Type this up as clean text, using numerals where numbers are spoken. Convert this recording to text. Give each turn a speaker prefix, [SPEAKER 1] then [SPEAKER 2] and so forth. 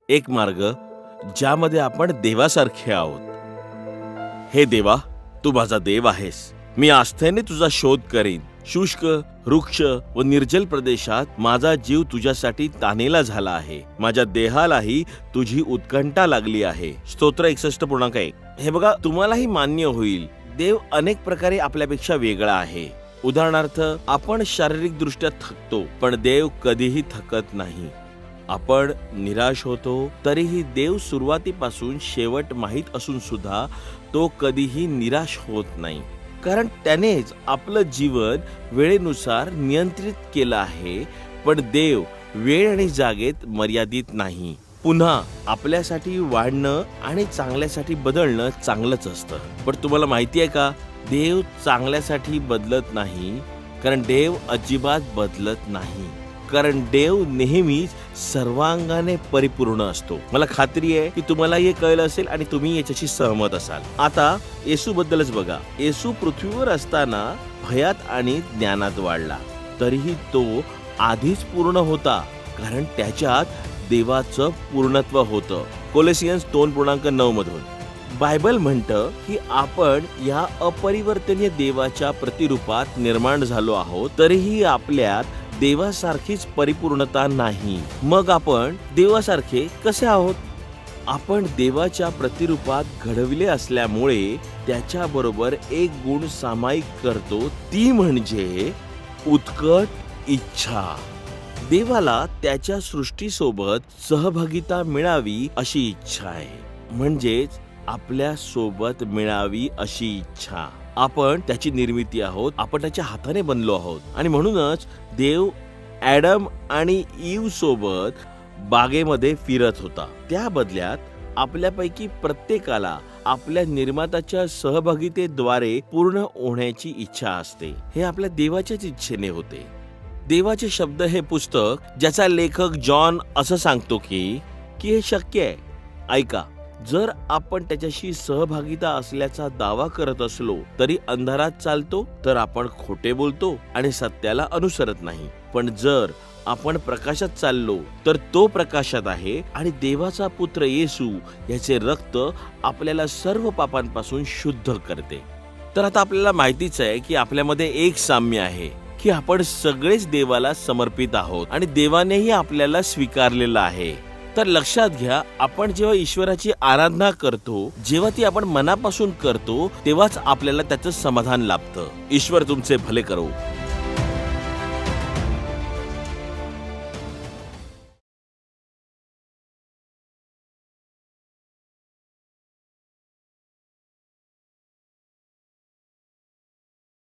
[SPEAKER 1] एक मार्ग ज्यामध्ये आपण देवासारखे आहोत. हे देवा, तू माझा देव आहेस. मी आस्थेने तुझा शोध करीन. शुष्क, वृक्ष व निर्जल प्रदेशात माझा जीव तुझ्यासाठी तानेला झाला आहे. माझ्या देहालाही तुझी उत्कंठा लागली आहे. स्तोत्र 61.1. हे बघा, तुम्हालाही मान्य होईल, देव अनेक प्रकारे आपल्यापेक्षा वेगळा आहे. उदाहरणार्थ, आपण शारीरिक दृष्ट्या थकतो, पण देव कधीही थकत नाही. आपण निराश होतो, तरीही देव सुरुवातीपासून शेवट माहीत असून सुद्धा तो कधीही निराश होत नाही. कारण त्यानेच आपलं जीवन वेळेनुसार नियंत्रित केलं आहे. पण देव वेळ आणि जागेत मर्यादित नाही. पुन्हा आपल्यासाठी वाढणं आणि चांगल्यासाठी बदलणं चांगलंच असतं. पण तुम्हाला माहिती आहे का, देव चांगल्यासाठी बदलत नाही. कारण देव अजिबात बदलत नाही. कारण देव नेहमीच सर्वांगाने परिपूर्ण असतो. मला खात्री आहे की तुम्हाला हे कळलं असेल आणि तुम्ही याच्याशी सहमत असाल. आता येशू बद्दलच बघा. येशू पृथ्वीवर असताना भयात आणि ज्ञानात वाढला, तरीही तो आधीच पूर्ण होता. कारण त्याच्यात देवाचं पूर्णत्व होतं. कोलोसियन्स 2.9 मधून बायबल म्हणतं की आपण या अपरिवर्तनीय देवाच्या प्रतिरूपात निर्माण झालो आहोत, तरीही आपल्यात देवासारखीच परिपूर्णता नाही. मग आपण देवासारखे कसे आहोत? आपण देवाच्या प्रतिरूपात घडविले असल्यामुळे त्याच्याबरोबर एक गुण सामायिक करतो, ती म्हणजे उत्कट इच्छा. देवाला त्याच्या सृष्टीसोबत सहभागिता मिळावी अशी इच्छा आहे. म्हणजेच आपल्या सोबत मिळावी अशी इच्छा. आपण त्याची निर्मिती आहोत. आपण त्याच्या हाताने बनलो आहोत. आणि म्हणूनच देव ॲडम आणि ईव सोबत बागेमध्ये फिरत होता. त्या बदल्यात आपल्यापैकी प्रत्येकाला आपल्या निर्मात्याच्या सहभागितेद्वारे पूर्ण होण्याची इच्छा असते. हे आपल्या देवाच्याच इच्छेने होते. देवाचे शब्द हे पुस्तक, ज्याचा लेखक जॉन असं सांगतो की हे शक्य आहे. ऐका, जर आपण त्याच्याशी सहभागिता असल्याचा दावा करत असलो तरी अंधारात चालतो, तर आपण खोटे बोलतो आणि सत्याला अनुसरत नाही. पण जर आपण प्रकाशात चाललो तर तो प्रकाशात आहे आणि देवाचा पुत्र येशू याचे रक्त आपल्याला सर्व पापांपासून शुद्ध करते. तर आता आपल्याला माहितीच आहे की आपल्यामध्ये एक साम्य आहे की आपण सगळेच देवाला समर्पित आहोत आणि देवानेही आपल्याला स्वीकारलेलं आहे. तर लक्षात घ्या, आपण जेव्हा ईश्वराची आराधना करतो, जेव्हा ती आपण मनापासून करतो, तेव्हाच आपल्याला त्याचं समाधान लाभतं. ईश्वर तुमचे भले करो.